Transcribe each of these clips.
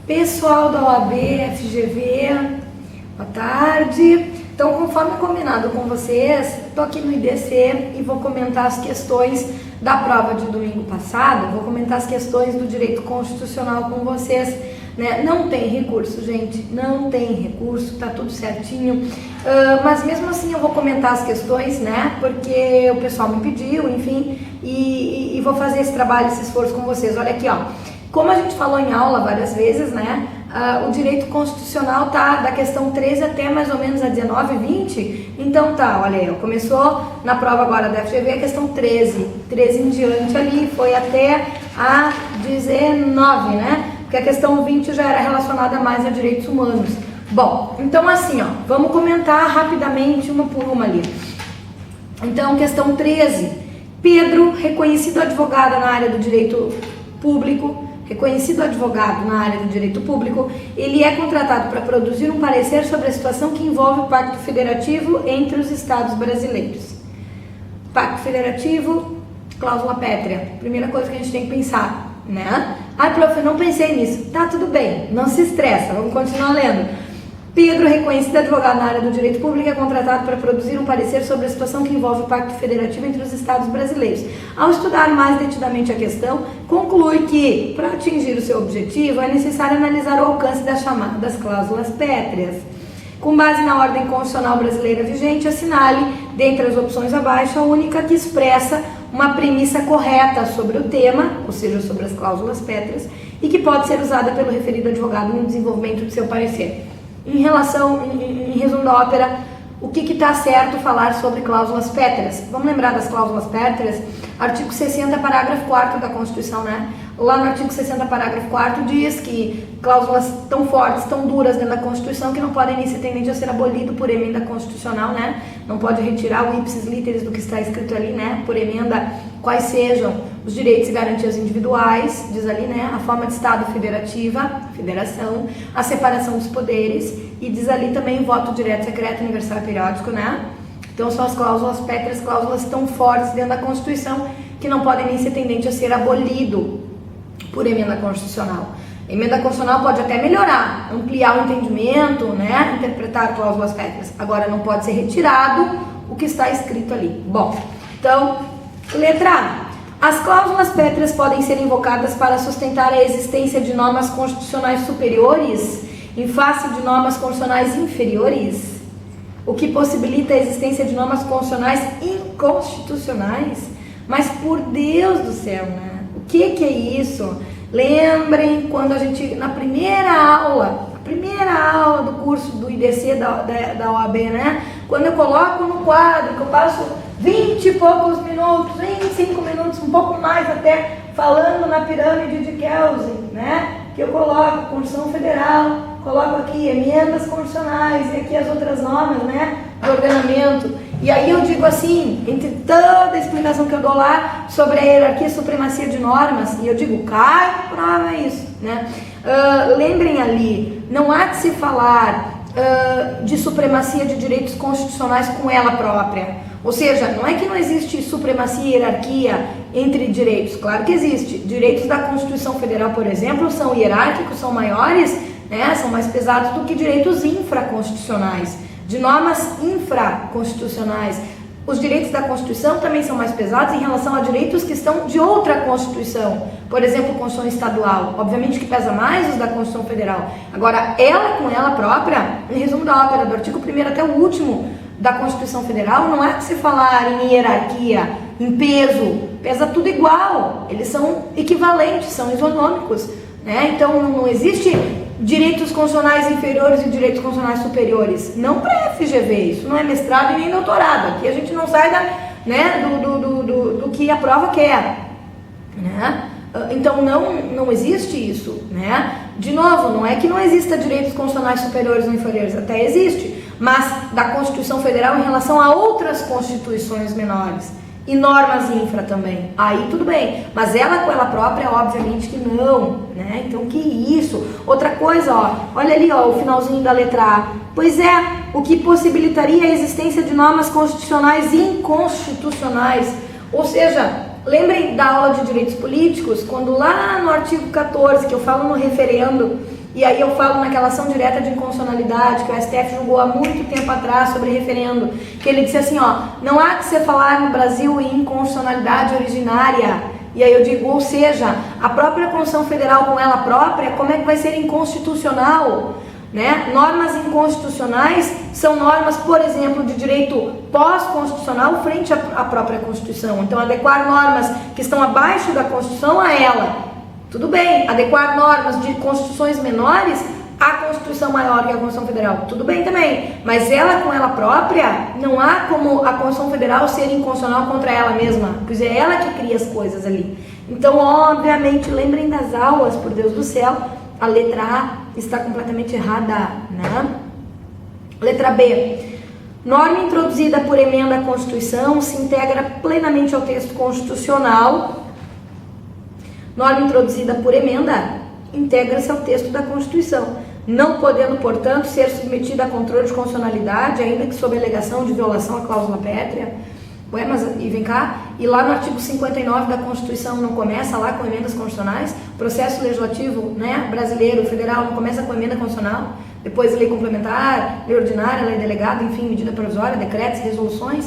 Pessoal da OAB, FGV, boa tarde. Então, conforme combinado com vocês, estou aqui no IDC e vou comentar as questões da prova de domingo passado, vou comentar as questões do direito constitucional com vocês, né? Não tem recurso, gente, não tem recurso, tá tudo certinho, mas mesmo assim eu vou comentar as questões, né? Porque o pessoal me pediu, enfim, e vou fazer esse trabalho, esse esforço com vocês. Olha aqui, ó. Como a gente falou em aula várias vezes, né, o direito constitucional tá da questão 13 até mais ou menos a 19, 20, então tá, olha aí, começou na prova agora da FGV a questão 13 em diante ali, foi até a 19, né, porque a questão 20 já era relacionada mais a direitos humanos. Bom, então assim, ó, vamos comentar rapidamente uma por uma ali. Então, questão 13, Pedro, reconhecido advogado na área do direito público, reconhecido advogado na área do direito público, ele é contratado para produzir um parecer sobre a situação que envolve o Pacto Federativo entre os Estados brasileiros. Pacto Federativo, cláusula pétrea, primeira coisa que a gente tem que pensar, né? Ah, prof, eu não pensei nisso. Tá, tudo bem, não se estressa, vamos continuar lendo. Pedro, reconhecido advogado na área do direito público, é contratado para produzir um parecer sobre a situação que envolve o Pacto Federativo entre os Estados brasileiros. Ao estudar mais detidamente a questão, conclui que, para atingir o seu objetivo, é necessário analisar o alcance das chamadas cláusulas pétreas. Com base na ordem constitucional brasileira vigente, assinale, dentre as opções abaixo, a única que expressa uma premissa correta sobre o tema, ou seja, sobre as cláusulas pétreas, e que pode ser usada pelo referido advogado no desenvolvimento de seu parecer. Em resumo da ópera, o que está certo falar sobre cláusulas pétreas? Vamos lembrar das cláusulas pétreas? Artigo 60, parágrafo 4º da Constituição, né? Lá no artigo 60, parágrafo 4º diz que cláusulas tão fortes, tão duras dentro da Constituição que não podem nem ser tendidas a ser abolido por emenda constitucional, né? Não pode retirar o ipsis literis do que está escrito ali, né? Por emenda, quais sejam os direitos e garantias individuais, diz ali, né? A forma de Estado federativa, federação, a separação dos poderes e diz ali também voto direto, secreto, universal e periódico, né? Então são as cláusulas pétreas, cláusulas tão fortes dentro da Constituição que não podem nem ser tendentes a ser abolido por emenda constitucional. A emenda constitucional pode até melhorar, ampliar o entendimento, né? Interpretar cláusulas pétreas. Agora não pode ser retirado o que está escrito ali. Bom, então, letra A. As cláusulas pétreas podem ser invocadas para sustentar a existência de normas constitucionais superiores em face de normas constitucionais inferiores, o que possibilita a existência de normas constitucionais inconstitucionais. Mas por Deus do céu, né? O que é isso? Lembrem quando a gente, na primeira aula do curso do IDC da OAB, né? Quando eu coloco no quadro, que eu passo 20 e poucos minutos, 25 minutos, um pouco mais até, falando na pirâmide de Kelsen, né? Que eu coloco Constituição Federal, coloco aqui emendas constitucionais e aqui as outras normas, né? Do ordenamento. E aí eu digo assim, entre toda a explicação que eu dou lá sobre a hierarquia e supremacia de normas, e eu digo, cai, prova isso, né? Lembrem ali, não há de se falar de supremacia de direitos constitucionais com ela própria. Ou seja, não é que não existe supremacia e hierarquia entre direitos, claro que existe. Direitos da Constituição Federal, por exemplo, são hierárquicos, são maiores, né? São mais pesados do que direitos infraconstitucionais, de normas infraconstitucionais. Os direitos da Constituição também são mais pesados em relação a direitos que estão de outra Constituição, por exemplo, Constituição Estadual. Obviamente que pesa mais os da Constituição Federal. Agora, ela com ela própria, em resumo da ópera, do artigo 1º até o último da Constituição Federal, não é que se falar em hierarquia, em peso, pesa tudo igual. Eles são equivalentes, são isonômicos, né? Então, não existe direitos constitucionais inferiores e direitos constitucionais superiores. Não para FGV, isso não é mestrado e nem doutorado. Aqui a gente não sai do que a prova quer, né? Então não existe isso, né? De novo, não é que não exista direitos constitucionais superiores ou inferiores, até existe, mas da Constituição Federal em relação a outras constituições menores. E normas infra também, aí tudo bem, mas ela com ela própria, obviamente que não, né? Então que isso? Outra coisa, ó, olha ali, ó, o finalzinho da letra A. Pois é, o que possibilitaria a existência de normas constitucionais inconstitucionais. Ou seja, lembrem da aula de direitos políticos, quando lá no artigo 14, que eu falo no referendo, E aí eu falo naquela ação direta de inconstitucionalidade que o STF julgou há muito tempo atrás sobre referendo, que ele disse assim, ó, não há que se falar no Brasil em inconstitucionalidade originária. E aí eu digo, ou seja, a própria Constituição Federal com ela própria, como é que vai ser inconstitucional? Né? Normas inconstitucionais são normas, por exemplo, de direito pós-constitucional frente à própria Constituição. Então, adequar normas que estão abaixo da Constituição a ela. Tudo bem, adequar normas de constituições menores à Constituição maior que a Constituição Federal. Tudo bem também, mas ela com ela própria, não há como a Constituição Federal ser inconstitucional contra ela mesma, pois é ela que cria as coisas ali. Então, obviamente, lembrem das aulas, por Deus do céu, a letra A está completamente errada, né? Letra B. Norma introduzida por emenda à Constituição se integra plenamente ao texto constitucional. Norma introduzida por emenda integra-se ao texto da Constituição, não podendo, portanto, ser submetida a controle de constitucionalidade, ainda que sob alegação de violação à cláusula pétrea. Ué, mas e vem cá, e lá no artigo 59 da Constituição não começa lá com emendas constitucionais? Processo legislativo, né, brasileiro, federal, não começa com emenda constitucional? Depois lei complementar, lei ordinária, lei delegada, enfim, medida provisória, decretos, resoluções.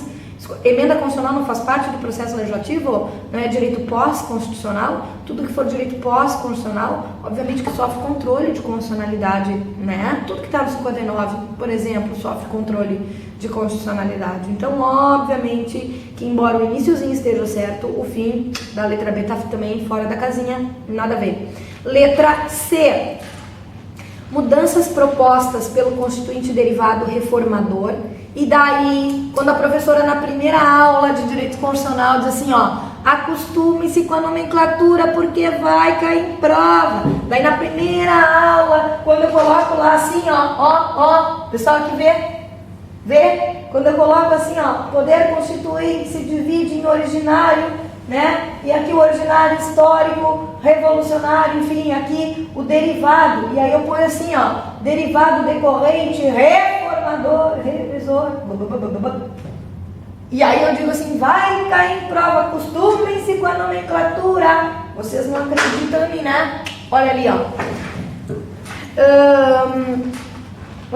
Emenda constitucional não faz parte do processo legislativo? Não é direito pós-constitucional? Tudo que for direito pós-constitucional, obviamente que sofre controle de constitucionalidade, né? Tudo que está no 59, por exemplo, sofre controle de constitucionalidade. Então, obviamente, que embora o iniciozinho esteja certo, o fim da letra B está também fora da casinha, nada a ver. Letra C. Mudanças propostas pelo Constituinte Derivado Reformador. E daí, quando a professora na primeira aula de Direito Constitucional diz assim, ó, acostume-se com a nomenclatura porque vai cair em prova. Daí na primeira aula, quando eu coloco lá assim, ó, pessoal aqui vê? Quando eu coloco assim, ó, poder constituinte se divide em originário, né? E aqui o originário histórico, revolucionário, enfim, aqui o derivado. E aí eu ponho assim, ó, derivado decorrente, reformador, revisor. E aí eu digo assim, vai cair em prova, acostumem-se com a nomenclatura. Vocês não acreditam em mim, né? Olha ali, ó.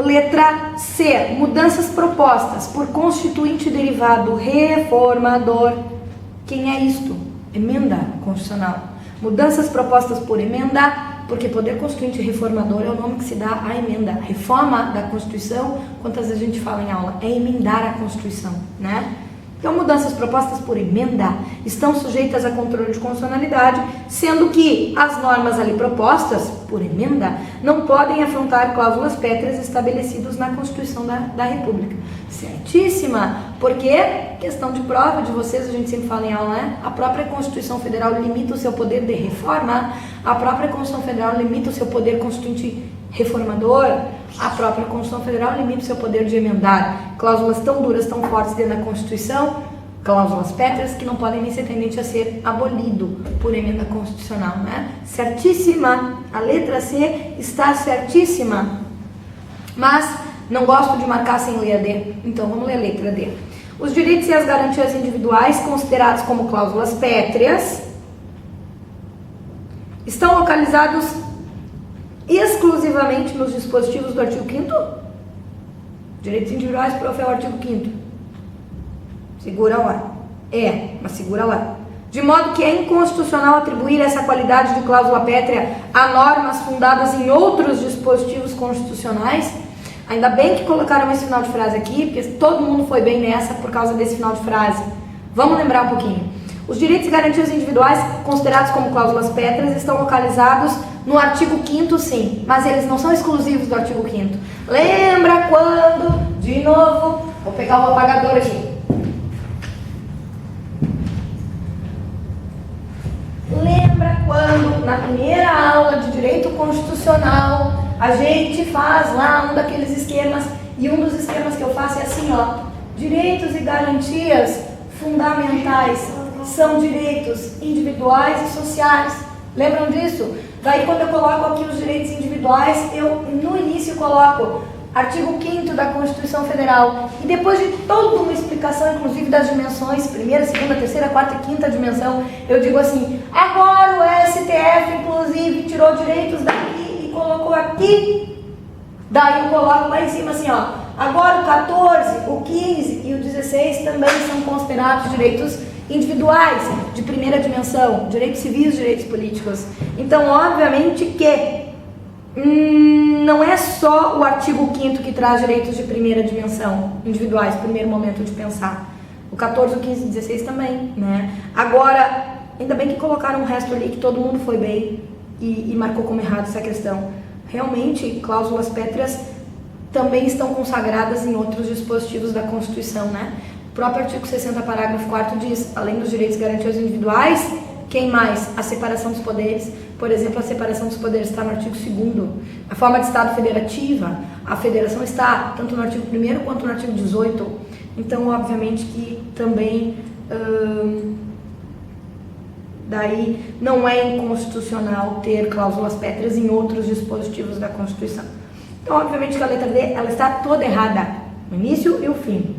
Letra C. Mudanças propostas por constituinte derivado reformador. Quem é isto? Emenda constitucional. Mudanças propostas por emenda, porque poder constituinte reformador é o nome que se dá à emenda. Reforma da Constituição, quantas vezes a gente fala em aula? É emendar a Constituição, né? Então, mudanças propostas por emenda estão sujeitas a controle de constitucionalidade, sendo que as normas ali propostas por emenda não podem afrontar cláusulas pétreas estabelecidas na Constituição da República. Certíssima, porque questão de prova de vocês, a gente sempre fala em aula, né? A própria Constituição Federal limita o seu poder de reforma, a própria Constituição Federal limita o seu poder constituinte reformador, a própria Constituição Federal limita o seu poder de emendar cláusulas tão duras, tão fortes dentro da Constituição, cláusulas pétreas que não podem nem ser tendentes a ser abolido por emenda constitucional, né? Certíssima, a letra C está certíssima, mas não gosto de marcar sem ler a D, então vamos ler a letra D. Os direitos e as garantias individuais considerados como cláusulas pétreas estão localizados exclusivamente nos dispositivos do artigo 5º? Direitos individuais, prof, é o artigo 5º. Segura lá. Mas segura lá. De modo que é inconstitucional atribuir essa qualidade de cláusula pétrea a normas fundadas em outros dispositivos constitucionais. Ainda bem que colocaram esse final de frase aqui, porque todo mundo foi bem nessa por causa desse final de frase. Vamos lembrar um pouquinho. Os direitos e garantias individuais considerados como cláusulas pétreas estão localizados no artigo 5º, sim, mas eles não são exclusivos do artigo 5º. Lembra quando, de novo, vou pegar o apagador aqui. Lembra quando, na primeira aula de Direito Constitucional, a gente faz lá um daqueles esquemas, e um dos esquemas que eu faço é assim, ó, direitos e garantias fundamentais são direitos individuais e sociais. Lembram disso? Daí quando eu coloco aqui os direitos individuais, eu no início coloco artigo 5º da Constituição Federal. E depois de toda uma explicação, inclusive das dimensões, primeira, segunda, terceira, quarta e quinta dimensão, eu digo assim, agora o STF, inclusive, tirou direitos daqui e colocou aqui, daí eu coloco lá em cima assim, ó. Agora o 14, o 15 e o 16 também são considerados direitos individuais, de primeira dimensão, direitos civis, direitos políticos. Então, obviamente que não é só o artigo 5º que traz direitos de primeira dimensão, individuais, primeiro momento de pensar. O 14, o 15 e o 16 também, né? Agora, ainda bem que colocaram o resto ali, que todo mundo foi bem e marcou como errado essa questão. Realmente, cláusulas pétreas também estão consagradas em outros dispositivos da Constituição, né? O próprio artigo 60, parágrafo 4º diz, além dos direitos garantidos individuais, quem mais? A separação dos poderes. Por exemplo, a separação dos poderes está no artigo 2º. A forma de Estado federativa, a federação está tanto no artigo 1º quanto no artigo 18º. Então, obviamente que também daí não é inconstitucional ter cláusulas pétreas em outros dispositivos da Constituição. Então, obviamente que a letra D ela está toda errada, o início e o fim.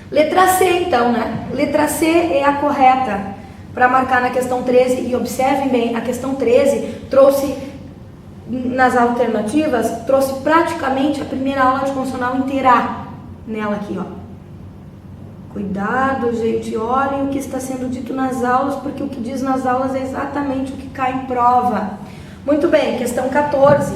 Letra C, então, né? Letra C é a correta para marcar na questão 13, e observem bem, a questão 13 trouxe, nas alternativas, trouxe praticamente a primeira aula de constitucional inteira nela aqui, ó. Cuidado, gente, olhem o que está sendo dito nas aulas, porque o que diz nas aulas é exatamente o que cai em prova. Muito bem, questão 14.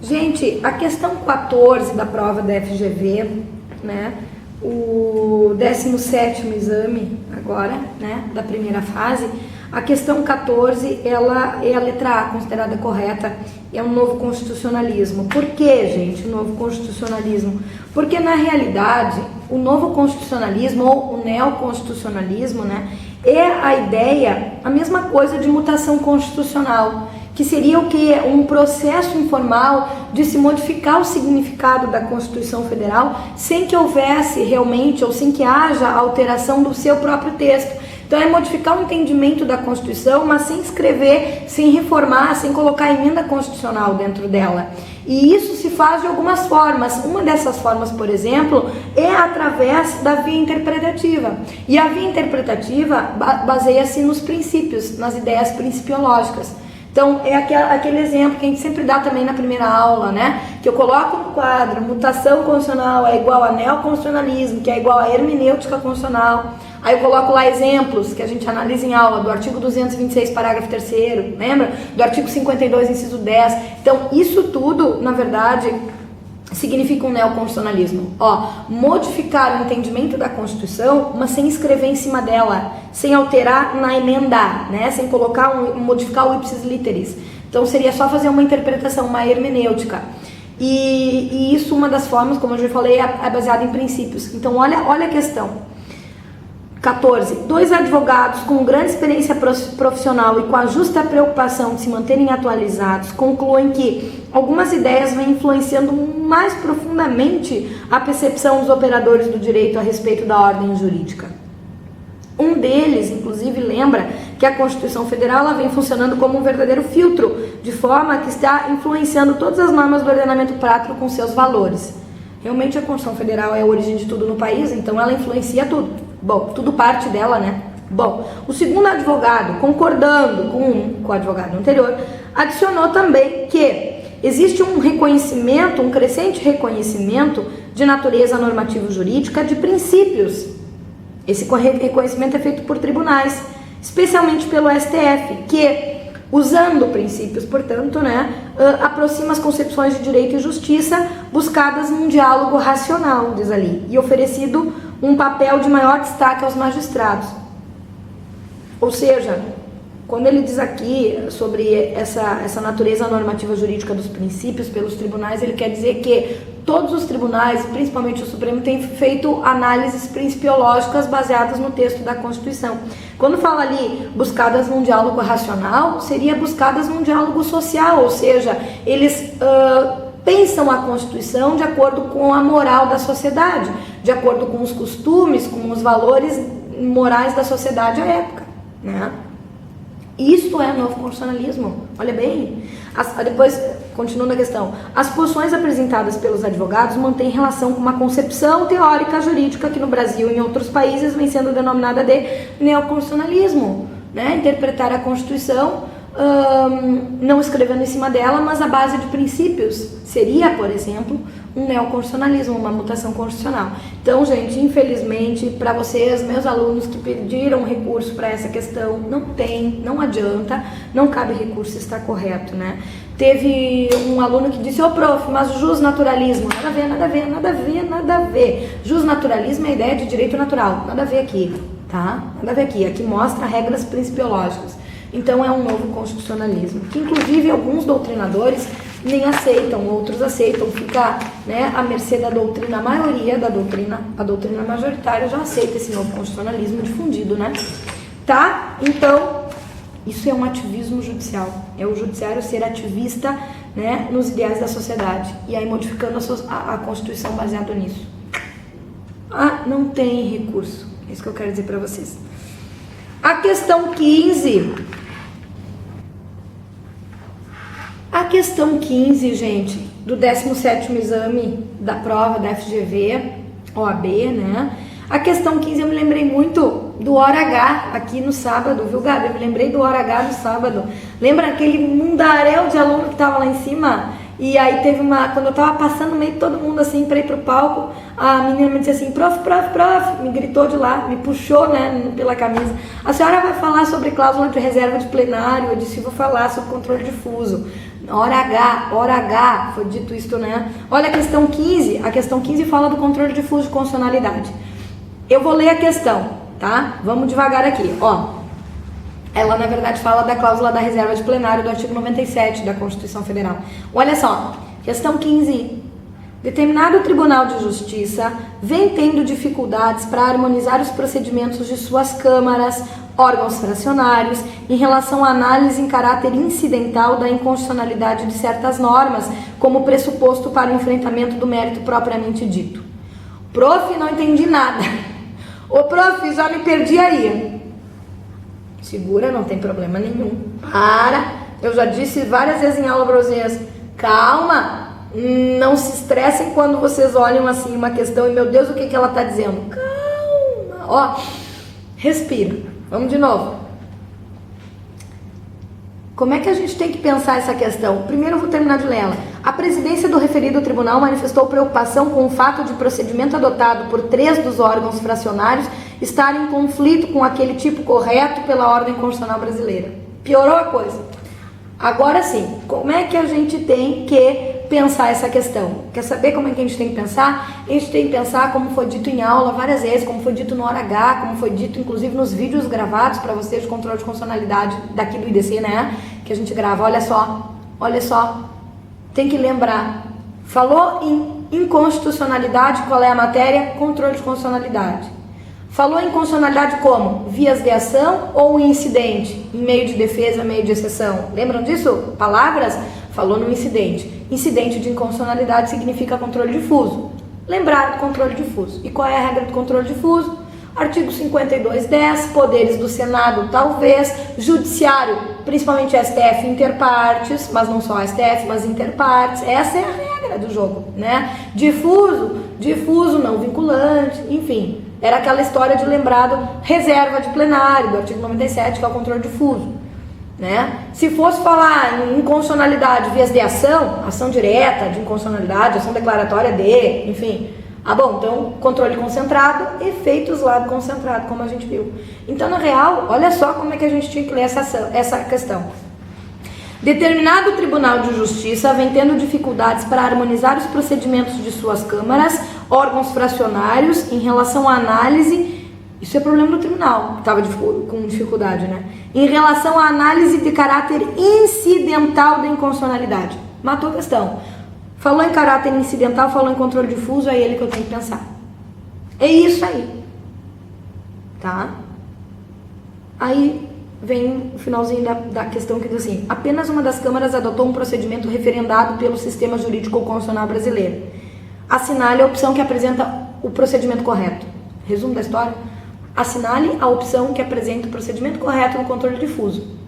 Gente, a questão 14 da prova da FGV, né, o 17º exame agora, né, da primeira fase, a questão 14, ela é a letra A, considerada correta, é um novo constitucionalismo. Por que, gente, o novo constitucionalismo? Porque, na realidade, o novo constitucionalismo, ou o neoconstitucionalismo, né, é a ideia, a mesma coisa de mutação constitucional, que seria o que? Um processo informal de se modificar o significado da Constituição Federal sem que houvesse realmente, ou sem que haja alteração do seu próprio texto. Então é modificar o entendimento da Constituição, mas sem escrever, sem reformar, sem colocar emenda constitucional dentro dela. E isso se faz de algumas formas. Uma dessas formas, por exemplo, é através da via interpretativa. E a via interpretativa baseia-se nos princípios, nas ideias principiológicas. Então, é aquele exemplo que a gente sempre dá também na primeira aula, né? Que eu coloco no quadro, mutação constitucional é igual a neoconstitucionalismo, que é igual a hermenêutica constitucional. Aí eu coloco lá exemplos que a gente analisa em aula, do artigo 226, parágrafo 3º, lembra? Do artigo 52, inciso 10. Então, isso tudo, na verdade, significa um neoconstitucionalismo. Ó, modificar o entendimento da Constituição, mas sem escrever em cima dela, sem alterar na emenda, né? Sem colocar modificar o ipsis literis. Então seria só fazer uma interpretação, uma hermenêutica. E isso, uma das formas, como eu já falei, é baseada em princípios. Então olha a questão. 14. Dois advogados com grande experiência profissional e com a justa preocupação de se manterem atualizados concluem que algumas ideias vêm influenciando mais profundamente a percepção dos operadores do direito a respeito da ordem jurídica. Um deles, inclusive, lembra que a Constituição Federal ela vem funcionando como um verdadeiro filtro, de forma que está influenciando todas as normas do ordenamento prático com seus valores. Realmente a Constituição Federal é a origem de tudo no país, então ela influencia tudo. Bom, tudo parte dela, né? Bom, o segundo advogado, concordando com o advogado anterior, adicionou também que existe um reconhecimento, um crescente reconhecimento de natureza normativa-jurídica de princípios. Esse reconhecimento é feito por tribunais, especialmente pelo STF, que, usando princípios, portanto, né, aproxima as concepções de direito e justiça buscadas num diálogo racional, diz ali, e oferecido um papel de maior destaque aos magistrados. Ou seja, quando ele diz aqui sobre essa natureza normativa jurídica dos princípios pelos tribunais, ele quer dizer que todos os tribunais, principalmente o Supremo, têm feito análises principiológicas baseadas no texto da Constituição. Quando fala ali buscadas num diálogo racional, seria buscadas num diálogo social, ou seja, eles pensam a Constituição de acordo com a moral da sociedade, de acordo com os costumes, com os valores morais da sociedade à época, né? Isto é novo constitucionalismo, olha bem. Depois, continuando a questão, as posições apresentadas pelos advogados mantêm relação com uma concepção teórica jurídica que no Brasil e em outros países vem sendo denominada de neoconstitucionalismo, né? Interpretar a Constituição não escrevendo em cima dela, mas a base de princípios seria, por exemplo, um neoconstitucionalismo, uma mutação constitucional. Então, gente, infelizmente, para vocês, meus alunos que pediram recurso para essa questão, não adianta, não cabe recurso, está correto, né? Teve um aluno que disse, prof, mas o jusnaturalismo, nada a ver, nada a ver, nada a ver, nada a ver. Jusnaturalismo é a ideia de direito natural, nada a ver aqui, tá? Nada a ver aqui, aqui mostra regras principiológicas. Então é um novo constitucionalismo, que inclusive alguns doutrinadores nem aceitam, outros aceitam, fica, né, à mercê da doutrina, a maioria da doutrina, a doutrina majoritária já aceita esse novo constitucionalismo difundido, né? Tá? Então, isso é um ativismo judicial, é o judiciário ser ativista, né, nos ideais da sociedade, e aí modificando a Constituição baseado nisso. Não tem recurso, é isso que eu quero dizer para vocês. A questão 15... A questão 15, gente, do 17º exame da prova da FGV, OAB, né? A questão 15 eu me lembrei muito do hora H aqui no sábado, viu, Gabi? Eu me lembrei do hora H no sábado. Lembra aquele mundaréu de aluno que tava lá em cima? E aí teve quando eu tava passando no meio de todo mundo assim pra ir pro palco, a menina me disse assim, prof, me gritou de lá, me puxou, né, pela camisa. A senhora vai falar sobre cláusula de reserva de plenário? Eu disse, vou falar sobre controle difuso. Hora H, foi dito isso, né? Olha a questão 15, a questão 15 fala do controle difuso de constitucionalidade. Eu vou ler a questão, tá? Vamos devagar aqui, ó. Ela, na verdade, fala da cláusula da reserva de plenário do artigo 97 da Constituição Federal. Olha só, questão 15. Determinado Tribunal de Justiça vem tendo dificuldades para harmonizar os procedimentos de suas câmaras, órgãos fracionários, em relação à análise em caráter incidental da inconstitucionalidade de certas normas, como pressuposto para o enfrentamento do mérito propriamente dito. Prof, não entendi nada. Ô, prof, já me perdi aí. Segura, não tem problema nenhum. Eu já disse várias vezes em aula para vocês, calma, não se estressem quando vocês olham assim uma questão e, meu Deus, o que ela está dizendo? Calma, ó, respira. Vamos de novo. Como é que a gente tem que pensar essa questão? Primeiro eu vou terminar de ler ela. A presidência do referido tribunal manifestou preocupação com o fato de procedimento adotado por 3 dos órgãos fracionários estar em conflito com aquele tipo correto pela ordem constitucional brasileira. Piorou a coisa. Agora sim, como é que a gente tem que pensar essa questão? Quer saber como é que a gente tem que pensar? A gente tem que pensar como foi dito em aula várias vezes, como foi dito no hora H, como foi dito inclusive nos vídeos gravados para vocês de controle de constitucionalidade daqui do IDC, né? Que a gente grava. Olha só, tem que lembrar. Falou em inconstitucionalidade, qual é a matéria? Controle de constitucionalidade. Falou em constitucionalidade como? Vias de ação ou incidente? Em meio de defesa, meio de exceção. Lembram disso? Palavras? Falou no incidente. Incidente de inconstitucionalidade significa controle difuso. Lembrar do controle difuso. E qual é a regra do controle difuso? Artigo 52.10, poderes do Senado, talvez, judiciário, principalmente STF interpartes, mas não só STF, mas interpartes. Essa é a regra do jogo, né? Difuso, não vinculante, enfim. Era aquela história de lembrado reserva de plenário, do artigo 97, que é o controle difuso, né? Se fosse falar em inconstitucionalidade, vias de ação, ação direta de inconstitucionalidade, ação declaratória de, enfim. Bom, então, controle concentrado, efeitos lado concentrado, como a gente viu. Então, na real, olha só como é que a gente tinha que ler essa questão. Determinado Tribunal de Justiça vem tendo dificuldades para harmonizar os procedimentos de suas câmaras, órgãos fracionários, em relação à análise, isso é problema do tribunal, que estava com dificuldade, né? Em relação à análise de caráter incidental da inconstitucionalidade. Matou a questão. Falou em caráter incidental, falou em controle difuso, é ele que eu tenho que pensar. É isso aí. Tá? Aí vem o finalzinho da questão que diz assim: apenas uma das câmaras adotou um procedimento referendado pelo sistema jurídico constitucional brasileiro. Assinale a opção que apresenta o procedimento correto. Resumo da história: assinale a opção que apresenta o procedimento correto no controle difuso.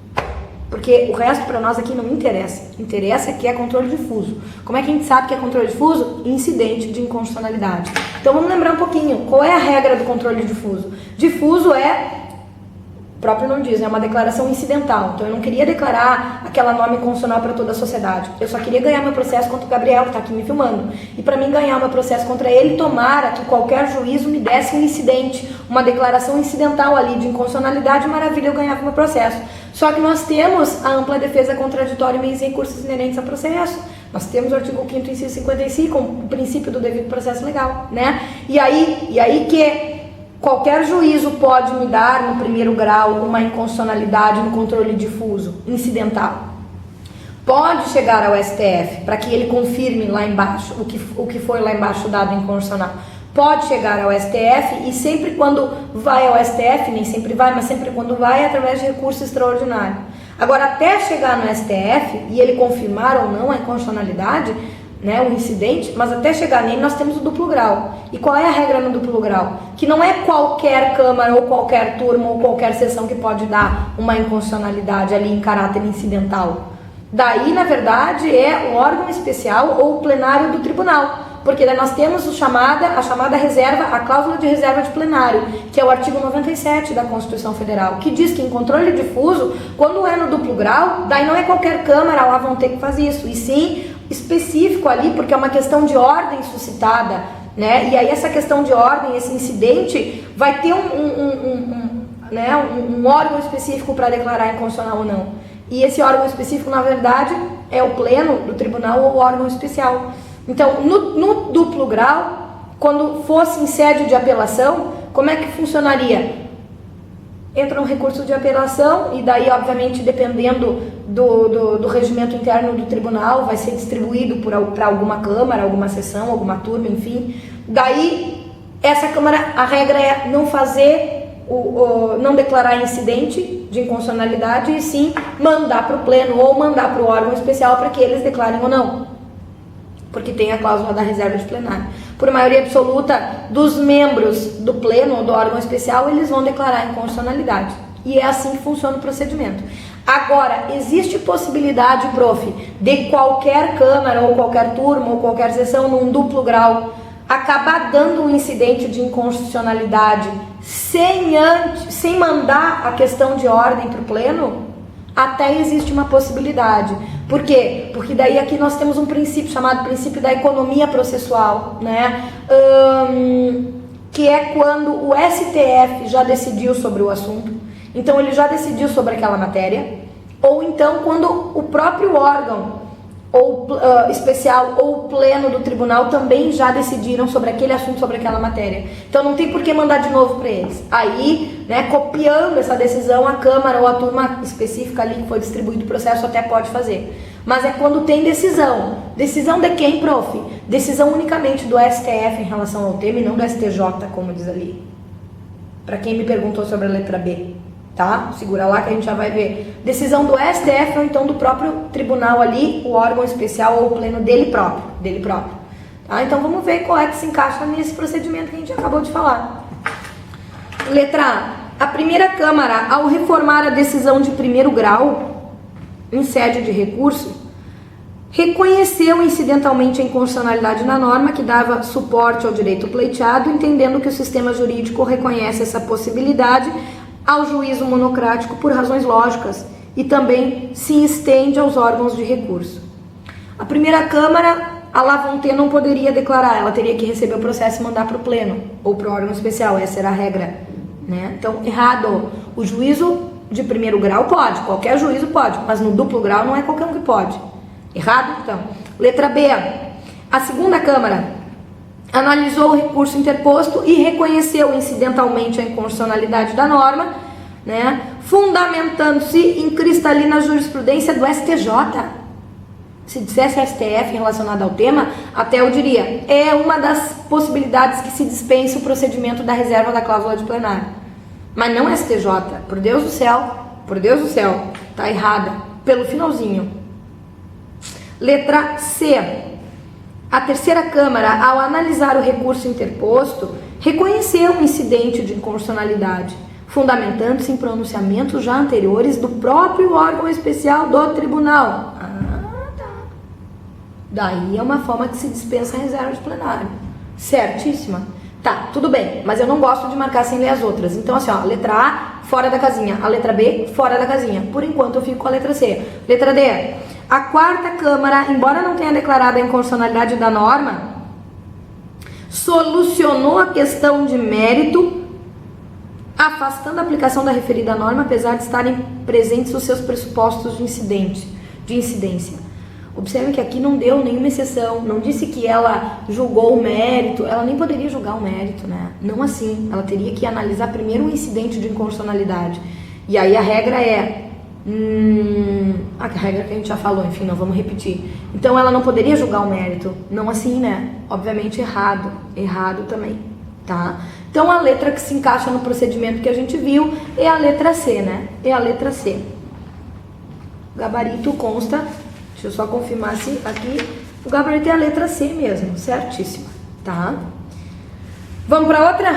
Porque o resto para nós aqui não interessa. Interessa que é controle difuso. Como é que a gente sabe que é controle difuso? Incidente de inconstitucionalidade. Então vamos lembrar um pouquinho. Qual é a regra do controle difuso? Difuso é próprio nome diz, é uma declaração incidental. Então eu não queria declarar aquela norma inconstitucional para toda a sociedade. Eu só queria ganhar meu processo contra o Gabriel, que está aqui me filmando. E para mim ganhar o meu processo contra ele, tomara que qualquer juízo me desse um incidente, uma declaração incidental ali de inconstitucionalidade, maravilha, eu ganhava meu processo. Só que nós temos a ampla defesa contraditória e meios e recursos inerentes ao processo. Nós temos o artigo 5º, inciso 55, o princípio do devido processo legal, né? E aí que qualquer juízo pode me dar, no primeiro grau, uma inconstitucionalidade no controle difuso, incidental. Pode chegar ao STF, para que ele confirme lá embaixo, o que foi lá embaixo dado inconstitucional. Pode chegar ao STF, e sempre quando vai ao STF, nem sempre vai, mas sempre quando vai, é através de recurso extraordinário. Agora, até chegar no STF, e ele confirmar ou não a inconstitucionalidade, né, o incidente, mas até chegar nele nós temos o duplo grau. E qual é a regra no duplo grau? Que não é qualquer Câmara ou qualquer turma ou qualquer sessão que pode dar uma inconstitucionalidade ali em caráter incidental. Daí, na verdade, é o órgão especial ou o plenário do tribunal. Porque daí nós temos a chamada reserva, a cláusula de reserva de plenário, que é o artigo 97 da Constituição Federal, que diz que em controle difuso, quando é no duplo grau, daí não é qualquer Câmara lá vão ter que fazer isso, e sim específico ali, porque é uma questão de ordem suscitada, né? E aí essa questão de ordem, esse incidente, vai ter um órgão específico para declarar inconstitucional ou não. E esse órgão específico, na verdade, é o pleno do tribunal ou o órgão especial. Então, no duplo grau, quando fosse em sede de apelação, como é que funcionaria? Entra um recurso de apelação e daí, obviamente, dependendo do regimento interno do tribunal, vai ser distribuído para alguma Câmara, alguma sessão, alguma turma, enfim. Daí, essa Câmara, a regra é não fazer, não declarar incidente de inconstitucionalidade e sim mandar para o pleno ou mandar para o órgão especial para que eles declarem ou não. Porque tem a cláusula da reserva de plenário. Por maioria absoluta dos membros do pleno ou do órgão especial, eles vão declarar inconstitucionalidade. E é assim que funciona o procedimento. Agora, existe possibilidade, prof, de qualquer Câmara ou qualquer turma ou qualquer sessão num duplo grau acabar dando um incidente de inconstitucionalidade sem mandar a questão de ordem para o pleno? Até existe uma possibilidade. Por quê? Porque daí aqui nós temos um princípio chamado princípio da economia processual, né? Que é quando o STF já decidiu sobre o assunto, então ele já decidiu sobre aquela matéria, ou então quando o próprio órgão ou especial ou pleno do tribunal também já decidiram sobre aquele assunto, sobre aquela matéria. Então não tem por que mandar de novo para eles. Aí, né, copiando essa decisão, a Câmara ou a turma específica ali que foi distribuído o processo até pode fazer. Mas é quando tem decisão. Decisão de quem, prof? Decisão unicamente do STF em relação ao tema e não do STJ, como diz ali. Para quem me perguntou sobre a letra B. Tá? Segura lá que a gente já vai ver. Decisão do STF ou então do próprio tribunal ali, o órgão especial ou o pleno dele próprio. Tá? Então vamos ver qual é que se encaixa nesse procedimento que a gente acabou de falar. Letra A. A primeira Câmara, ao reformar a decisão de primeiro grau, em sede de recurso, reconheceu incidentalmente a inconstitucionalidade na norma que dava suporte ao direito pleiteado, entendendo que o sistema jurídico reconhece essa possibilidade ao juízo monocrático por razões lógicas e também se estende aos órgãos de recurso. A primeira Câmara, a lá vão ter, não poderia declarar, ela teria que receber o processo e mandar para o pleno ou para o órgão especial, essa era a regra, né? Então, errado, o juízo de primeiro grau pode, qualquer juízo pode, mas no duplo grau não é qualquer um que pode. Errado, então. Letra B, a segunda Câmara analisou o recurso interposto e reconheceu incidentalmente a inconstitucionalidade da norma, né, fundamentando-se em cristalina jurisprudência do STJ. Se dissesse STF relacionado ao tema, até eu diria, é uma das possibilidades que se dispensa o procedimento da reserva da cláusula de plenário. Mas não STJ, por Deus do céu, tá errada, pelo finalzinho. Letra C. A terceira Câmara, ao analisar o recurso interposto, reconheceu o incidente de inconstitucionalidade, fundamentando-se em pronunciamentos já anteriores do próprio órgão especial do tribunal. Tá. Daí é uma forma que se dispensa a reserva de plenário. Certíssima. Tá, tudo bem, mas eu não gosto de marcar sem ler as outras. Então assim, ó, a letra A, fora da casinha. A letra B, fora da casinha. Por enquanto eu fico com a letra C. Letra D. A quarta Câmara, embora não tenha declarado a inconstitucionalidade da norma, solucionou a questão de mérito, afastando a aplicação da referida norma, apesar de estarem presentes os seus pressupostos de incidência. Observe que aqui não deu nenhuma exceção, não disse que ela julgou o mérito, ela nem poderia julgar o mérito, né? Não assim, ela teria que analisar primeiro o incidente de inconstitucionalidade. E aí a regra é, a regra que a gente já falou, enfim, não vamos repetir. Então ela não poderia julgar o mérito, não assim, né? Obviamente errado também, tá? Então a letra que se encaixa no procedimento que a gente viu é a letra C, né? É a letra C. O gabarito consta... Deixa eu só confirmar se aqui o gabarito é a letra C mesmo, certíssimo, tá? Vamos para outra?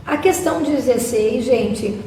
A questão 16, gente,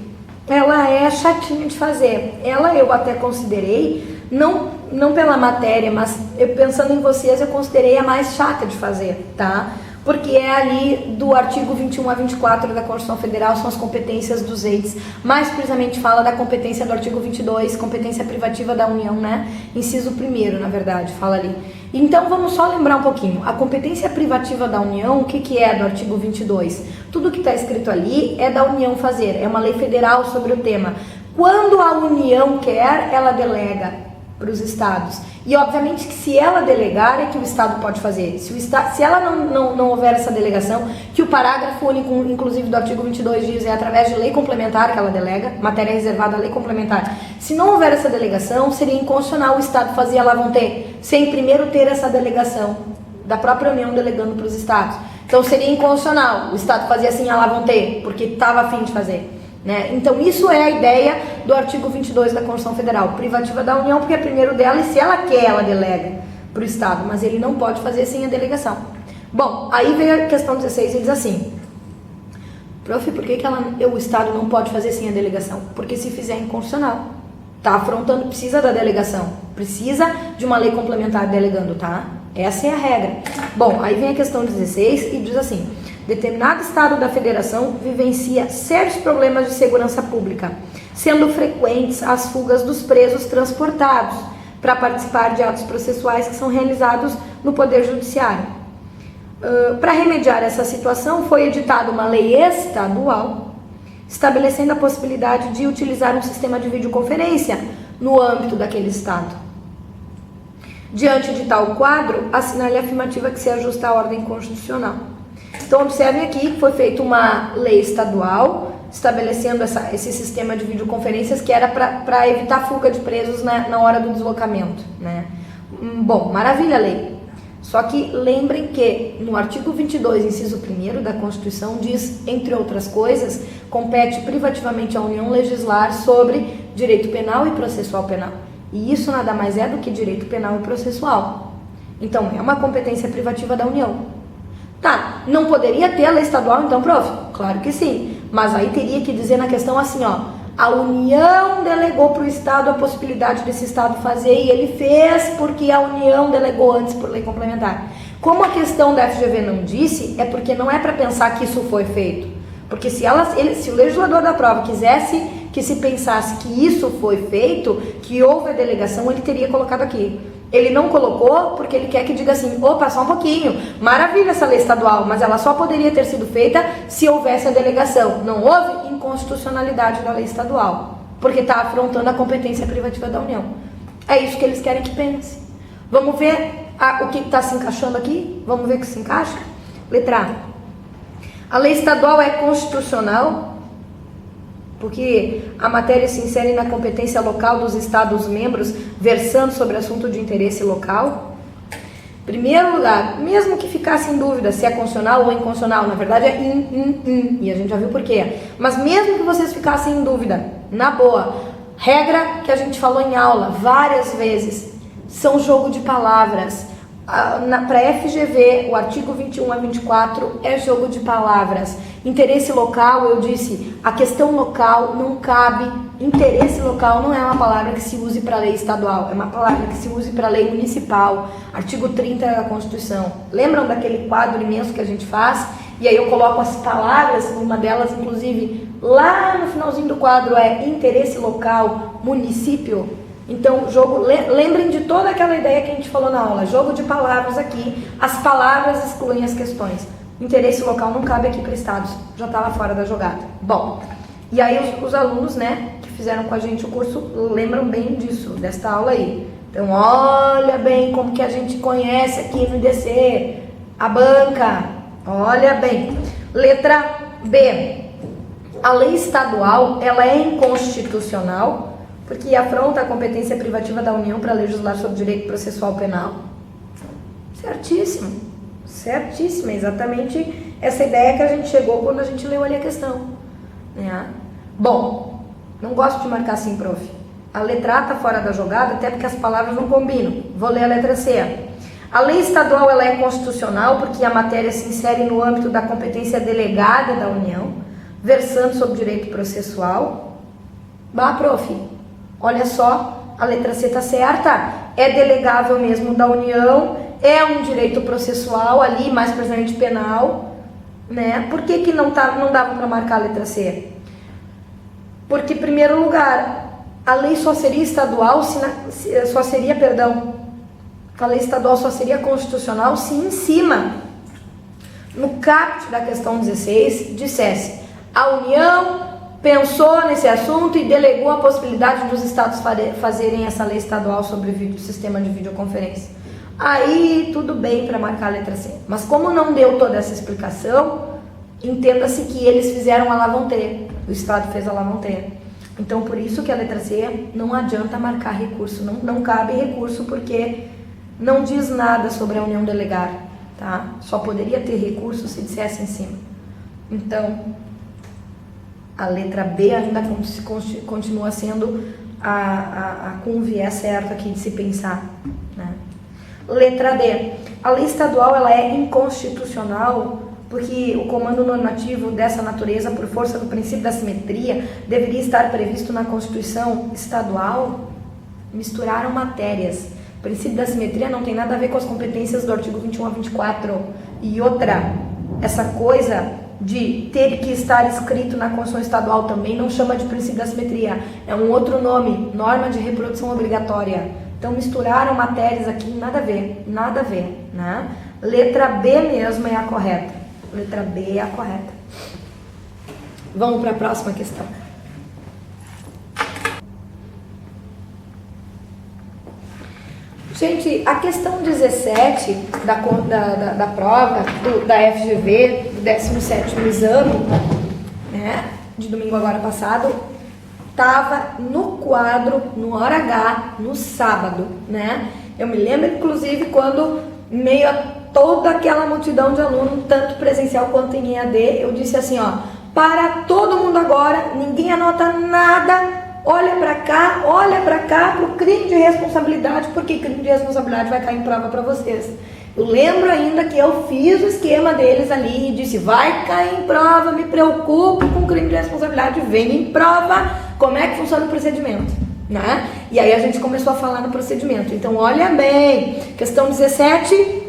ela é chatinha de fazer. Ela eu até considerei, não pela matéria, mas eu pensando em vocês, eu considerei a mais chata de fazer, tá? Porque é ali do artigo 21 a 24 da Constituição Federal, são as competências dos entes. Mais precisamente fala da competência do artigo 22, competência privativa da União, né? Inciso 1º, na verdade, fala ali. Então, vamos só lembrar um pouquinho. A competência privativa da União, o que é do artigo 22? Tudo que está escrito ali é da União fazer, é uma lei federal sobre o tema. Quando a União quer, ela delega para os estados. E obviamente que se ela delegar é que o estado pode fazer. Se ela não houver essa delegação, que o parágrafo único, inclusive do artigo 22 diz, é através de lei complementar que ela delega, matéria reservada à lei complementar. Se não houver essa delegação, seria inconstitucional o estado fazer, ela vão ter, sem primeiro ter essa delegação da própria União delegando para os estados. Então seria inconstitucional o estado fazer assim, ela vão ter, porque estava a fim de fazer. Né? Então isso é a ideia do artigo 22 da Constituição Federal, privativa da União, porque é primeiro dela e se ela quer, ela delega para o Estado, mas ele não pode fazer sem a delegação. Bom, aí veio a questão 16 e diz assim, prof, por que o Estado não pode fazer sem a delegação? Porque se fizer é inconstitucional, tá afrontando, precisa da delegação, precisa de uma lei complementar delegando, tá? Essa é a regra. Bom, aí vem a questão 16 e diz assim, determinado estado da federação vivencia sérios problemas de segurança pública, sendo frequentes as fugas dos presos transportados para participar de atos processuais que são realizados no Poder Judiciário. Para remediar essa situação, foi editada uma lei estadual estabelecendo a possibilidade de utilizar um sistema de videoconferência no âmbito daquele estado. Diante de tal quadro, assinale a afirmativa que se ajusta à ordem constitucional. Então, observem aqui que foi feita uma lei estadual estabelecendo esse sistema de videoconferências que era para evitar a fuga de presos na hora do deslocamento, né? Bom, maravilha a lei. Só que lembrem que no artigo 22, inciso 1º da Constituição, diz, entre outras coisas, compete privativamente à União legislar sobre direito penal e processual penal. E isso nada mais é do que direito penal e processual. Então, é uma competência privativa da União. Tá, não poderia ter a lei estadual então, prof? Claro que sim, mas aí teria que dizer na questão assim, ó, a União delegou para o Estado a possibilidade desse Estado fazer e ele fez porque a União delegou antes por lei complementar. Como a questão da FGV não disse, é porque não é para pensar que isso foi feito. Porque se o legislador da prova quisesse que se pensasse que isso foi feito, que houve a delegação, ele teria colocado aqui. Ele não colocou porque ele quer que diga assim, opa, só um pouquinho, maravilha essa lei estadual, mas ela só poderia ter sido feita se houvesse a delegação. Não houve inconstitucionalidade da lei estadual, porque está afrontando a competência privativa da União. É isso que eles querem que pense. Vamos ver o que está se encaixando aqui? Vamos ver o que se encaixa? Letra A. A lei estadual é constitucional porque a matéria se insere na competência local dos Estados-membros, versando sobre assunto de interesse local. Primeiro lugar, mesmo que ficasse em dúvida se é constitucional ou inconstitucional, na verdade é e a gente já viu por quê. Mas mesmo que vocês ficassem em dúvida, na boa, regra que a gente falou em aula várias vezes, são jogo de palavras. Para FGV, o artigo 21 a 24 é jogo de palavras. Interesse local, eu disse, a questão local não cabe. Interesse local não é uma palavra que se use para lei estadual, é uma palavra que se use para lei municipal. Artigo 30 da Constituição. Lembram daquele quadro imenso que a gente faz? E aí eu coloco as palavras, uma delas, inclusive, lá no finalzinho do quadro é interesse local, município. Então, lembrem de toda aquela ideia que a gente falou na aula, jogo de palavras aqui, as palavras excluem as questões. Interesse local não cabe aqui para estados, já estava fora da jogada. Bom, e aí os alunos, né, que fizeram com a gente o curso, lembram bem disso, desta aula aí. Então, olha bem como que a gente conhece aqui no IDC, a banca, olha bem. Letra B, a lei estadual, ela é inconstitucional, porque afronta a competência privativa da União para legislar sobre direito processual penal. Certíssimo, certíssimo, exatamente essa ideia que a gente chegou quando a gente leu ali a questão. Né? Bom, não gosto de marcar assim, prof. A letra A está fora da jogada, até porque as palavras não combinam. Vou ler a letra C. A lei estadual ela é constitucional porque a matéria se insere no âmbito da competência delegada da União, versando sobre direito processual. Bah, prof. Olha só, a letra C está certa, é delegável mesmo da União, é um direito processual ali, mais precisamente penal, né? Por que não dava para marcar a letra C? Porque, em primeiro lugar, a lei só seria estadual, a lei estadual só seria constitucional se em cima, no caput da questão 16, dissesse a União pensou nesse assunto e delegou a possibilidade dos estados fazerem essa lei estadual sobre o sistema de videoconferência. Aí tudo bem para marcar a letra C. Mas como não deu toda essa explicação, entenda-se que eles fizeram a lá vão ter. O estado fez a lá vão ter. Então por isso que a letra C não adianta marcar recurso. Não cabe recurso porque não diz nada sobre a União delegar. Tá? Só poderia ter recurso se dissesse em cima. Então a letra B ainda continua sendo com o viés certo aqui de se pensar. Né? Letra D. A lei estadual ela é inconstitucional porque o comando normativo dessa natureza, por força do princípio da simetria, deveria estar previsto na Constituição estadual. Misturaram matérias. O princípio da simetria não tem nada a ver com as competências do artigo 21 a 24. E outra, essa coisa de ter que estar escrito na Constituição Estadual também não chama de princípio da simetria, é um outro nome, norma de reprodução obrigatória. Então misturaram matérias aqui, nada a ver, né? Letra B mesmo é a correta, letra B é a correta. Vamos para a próxima questão. Gente, a questão 17 da prova da FGV, do 17º exame, né, de domingo agora passado, estava no quadro, no hora H, no sábado, né? Eu me lembro, inclusive, quando, meio a toda aquela multidão de alunos, tanto presencial quanto em EAD, eu disse assim, ó, para todo mundo agora, ninguém anota nada, olha para cá pro crime de responsabilidade, porque crime de responsabilidade vai cair em prova para vocês. Eu lembro ainda que eu fiz o esquema deles ali e disse, vai cair em prova, me preocupo com crime de responsabilidade, vem em prova, como é que funciona o procedimento, né? E aí a gente começou a falar no procedimento. Então, olha bem, questão 17,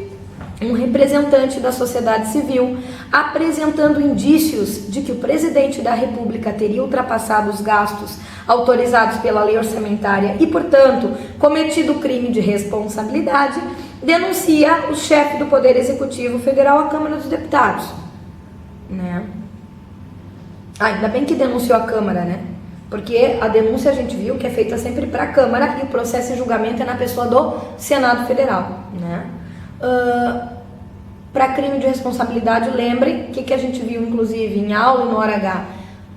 um representante da sociedade civil apresentando indícios de que o presidente da República teria ultrapassado os gastos autorizados pela lei orçamentária e, portanto, cometido crime de responsabilidade, denuncia o chefe do Poder Executivo Federal à Câmara dos Deputados. Né? Ainda bem que denunciou a Câmara, né? Porque a denúncia a gente viu que é feita sempre para a Câmara e o processo de julgamento é na pessoa do Senado Federal. Né? Para crime de responsabilidade, lembrem que a gente viu, inclusive, em aula e no hora H,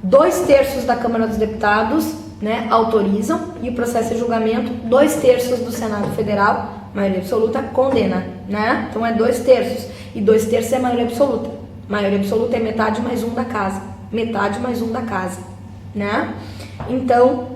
2/3 da Câmara dos Deputados, né, autorizam, e o processo de julgamento, 2/3 do Senado Federal, maioria absoluta, condena, né? Então é 2/3, e 2/3 é maioria absoluta. Maioria absoluta é metade mais um da casa, né? Então,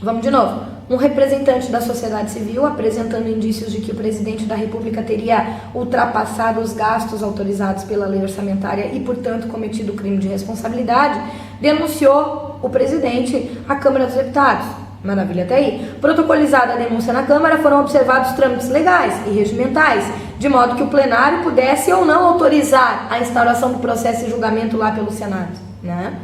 vamos de novo. um representante da sociedade civil, apresentando indícios de que o presidente da República teria ultrapassado os gastos autorizados pela lei orçamentária e, portanto, cometido crime de responsabilidade, denunciou o presidente à Câmara dos Deputados. Maravilha até aí. Protocolizada a denúncia na Câmara, foram observados trâmites legais e regimentais, de modo que o plenário pudesse ou não autorizar a instauração do processo e julgamento lá pelo Senado, né?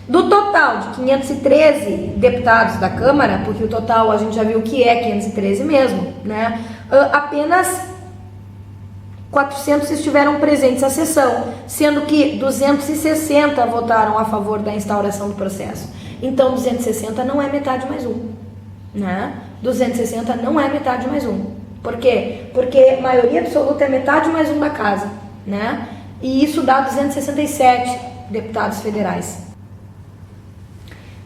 Do total de 513 deputados da Câmara, porque o total a gente já viu que é 513 mesmo, né? Apenas 400 estiveram presentes à sessão, sendo que 260 votaram a favor da instauração do processo. Então 260 não é metade mais um, né? 260 não é metade mais um. Por quê? Porque maioria absoluta é metade mais um da casa, né? E isso dá 267 deputados federais.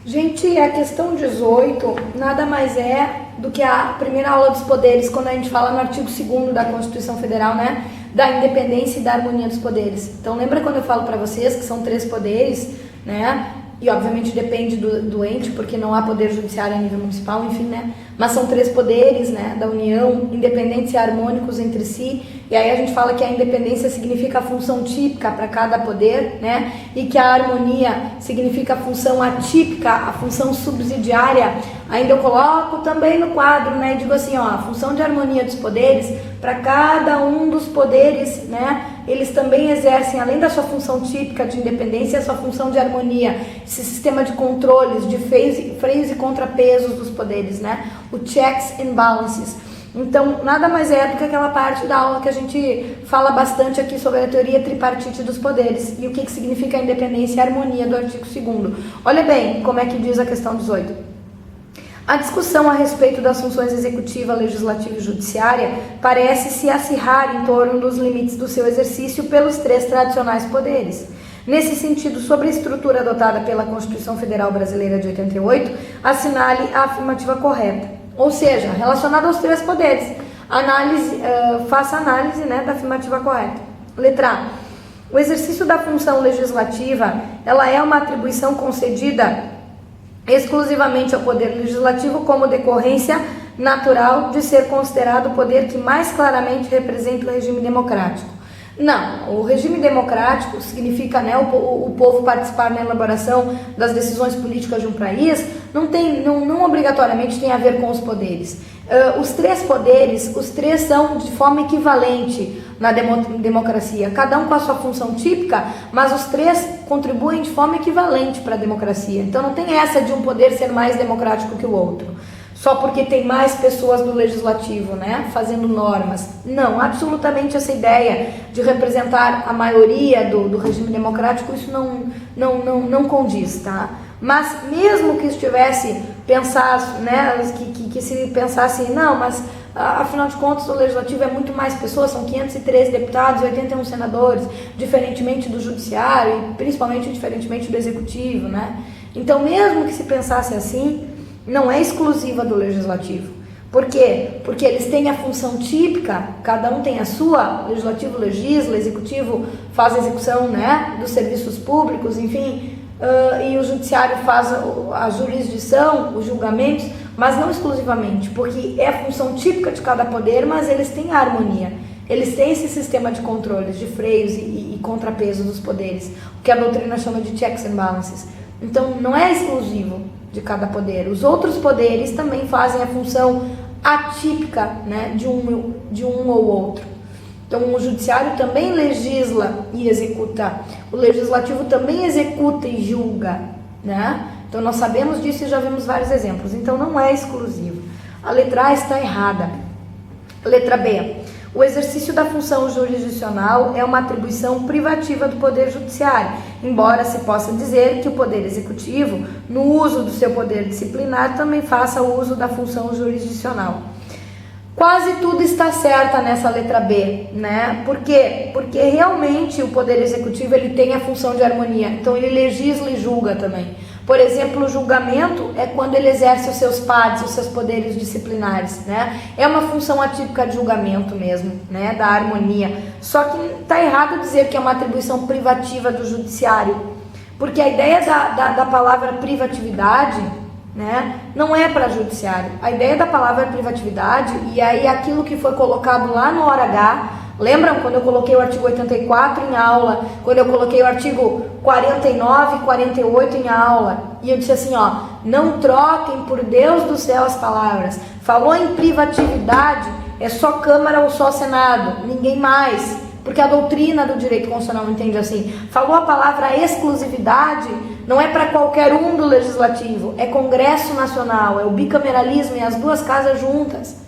Gente, a questão 18 nada mais é do que a primeira aula dos poderes, quando a gente fala no artigo 2º da Constituição Federal, né? Da independência e da harmonia dos poderes. Então lembra quando eu falo para vocês que são 3 poderes, né? E obviamente depende do ente, porque não há poder judiciário a nível municipal, enfim, né? Mas são 3 poderes, né, da União, independentes e harmônicos entre si. E aí a gente fala que a independência significa a função típica para cada poder, né? E que a harmonia significa a função atípica, a função subsidiária. Ainda eu coloco também no quadro, né? E digo assim, ó, a função de harmonia dos poderes, para cada um dos poderes, né? Eles também exercem, além da sua função típica de independência, a sua função de harmonia, esse sistema de controles, de freios e contrapesos dos poderes, né? O checks and balances. Então, nada mais é do que aquela parte da aula que a gente fala bastante aqui sobre a teoria tripartite dos poderes e o que significa a independência e a harmonia do artigo 2º. Olha bem como é que diz a questão 18. A discussão a respeito das funções executiva, legislativa e judiciária parece se acirrar em torno dos limites do seu exercício pelos 3 tradicionais poderes. Nesse sentido, sobre a estrutura adotada pela Constituição Federal Brasileira de 88, assinale a afirmativa correta. Ou seja, relacionada aos 3 poderes, faça análise, né, da afirmativa correta. Letra A. O exercício da função legislativa, ela é uma atribuição concedida exclusivamente ao Poder Legislativo como decorrência natural de ser considerado o poder que mais claramente representa o regime democrático. Não, o regime democrático significa, né, o povo participar na elaboração das decisões políticas de um país, não obrigatoriamente tem a ver com os poderes. Os 3 poderes, os 3 são de forma equivalente na democracia, cada um com a sua função típica, mas os 3 contribuem de forma equivalente para a democracia. Então não tem essa de um poder ser mais democrático que o outro, só porque tem mais pessoas do legislativo, né, fazendo normas. Não, absolutamente essa ideia de representar a maioria do regime democrático, isso não condiz, tá? Mas mesmo que estivesse pensado, né, que se pensasse, não, mas afinal de contas o legislativo é muito mais pessoas, são 513 deputados e 81 senadores, diferentemente do judiciário e principalmente diferentemente do executivo, né? Então mesmo que se pensasse assim, não é exclusiva do legislativo. Por quê? Porque eles têm a função típica, cada um tem a sua, o legislativo legisla, o executivo faz a execução, né, dos serviços públicos, enfim, e o judiciário faz a jurisdição, os julgamentos, mas não exclusivamente, porque é a função típica de cada poder, mas eles têm a harmonia, eles têm esse sistema de controles, de freios e contrapesos dos poderes, o que a doutrina chama de checks and balances. Então não é exclusivo de cada poder, os outros poderes também fazem a função atípica, né, de um ou outro. Então o judiciário também legisla e executa, o legislativo também executa e julga, né? Então nós sabemos disso e já vimos vários exemplos, então não é exclusivo. A letra A está errada. Letra B. O exercício da função jurisdicional é uma atribuição privativa do Poder Judiciário, embora se possa dizer que o Poder Executivo, no uso do seu poder disciplinar, também faça o uso da função jurisdicional. Quase tudo está certa nessa letra B, né? Por quê? Porque realmente o Poder Executivo ele tem a função de harmonia, então ele legisla e julga também. Por exemplo, o julgamento é quando ele exerce os seus PADs, os seus poderes disciplinares, né? É uma função atípica de julgamento mesmo, né? Da harmonia. Só que está errado dizer que é uma atribuição privativa do judiciário, porque a ideia da palavra privatividade, né? Não é para judiciário. A ideia da palavra privatividade, e aí aquilo que foi colocado lá no hora H, lembram quando eu coloquei o artigo 84 em aula, quando eu coloquei o artigo 49 e 48 em aula, e eu disse assim, ó, não troquem por Deus do céu as palavras. Falou em privatividade, é só Câmara ou só Senado, ninguém mais, porque a doutrina do direito constitucional entende assim. Falou a palavra exclusividade, não é para qualquer um do Legislativo, é Congresso Nacional, é o bicameralismo e as duas casas juntas.